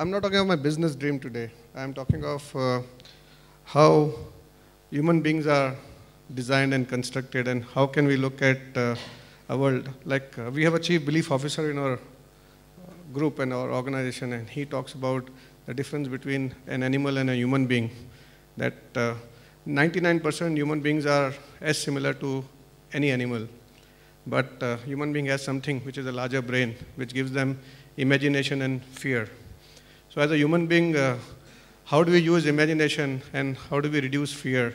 I'm not talking of my business dream today. I'm talking of how human beings are designed and constructed, and how can we look at a world. Like we have a chief belief officer in our group and our organization, and he talks about the difference between an animal and a human being. That 99% human beings are as similar to any animal, but human being has something which is a larger brain, which gives them imagination and fear. So as a human being, how do we use imagination and how do we reduce fear?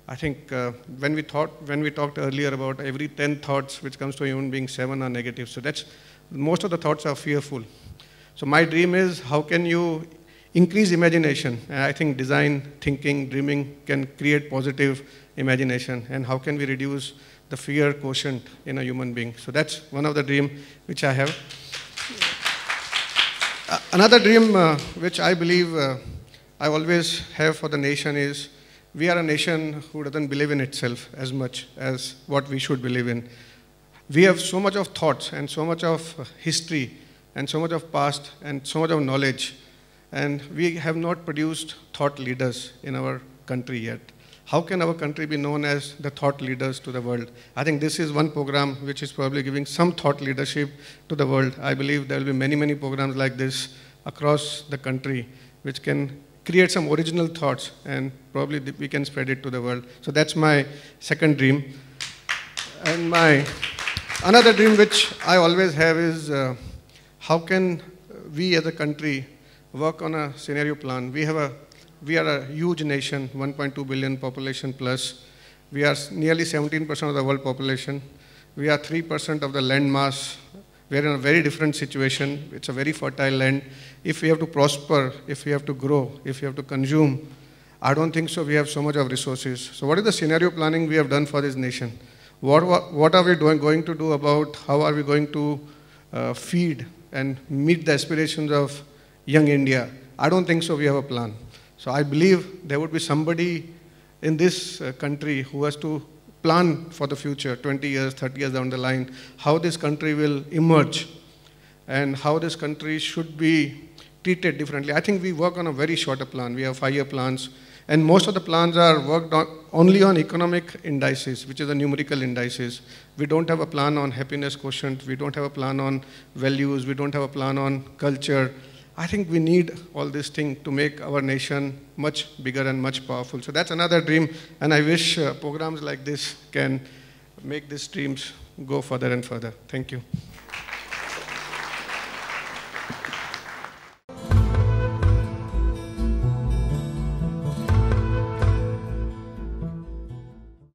I think when we talked earlier about every 10 thoughts which comes to a human being, 7 are negative. So that's, most of the thoughts are fearful. So my dream is, how can you increase imagination? And I think design, thinking, dreaming can create positive imagination. And how can we reduce the fear quotient in a human being? So that's one of the dreams which I have. Another dream which I believe I always have for the nation is, we are a nation who doesn't believe in itself as much as what we should believe in. We have so much of thoughts and so much of history and so much of past and so much of knowledge, and we have not produced thought leaders in our country yet. How can our country be known as the thought leaders to the world? I think this is one program which is probably giving some thought leadership to the world. I believe there will be many, many programs like this across the country which can create some original thoughts, and probably we can spread it to the world. So that's my second dream. And my another dream which I always have is, how can we as a country work on a scenario plan? We are a huge nation, 1.2 billion population plus. We are nearly 17% of the world population. We are 3% of the land mass. We are in a very different situation. It's a very fertile land. If we have to prosper, if we have to grow, if we have to consume, I don't think so we have so much of resources. So what is the scenario planning we have done for this nation? What are we going to do about how are we going to feed and meet the aspirations of young India? I don't think so we have a plan. So I believe there would be somebody in this country who has to plan for the future, 20 years, 30 years down the line, how this country will emerge and how this country should be treated differently. I think we work on a very shorter plan. We have 5-year plans, and most of the plans are worked on only on economic indices, which is the numerical indices. We don't have a plan on happiness quotient. We don't have a plan on values. We don't have a plan on culture. I think we need all these things to make our nation much bigger and much powerful. So that's another dream, and I wish programs like this can make these dreams go further and further. Thank you.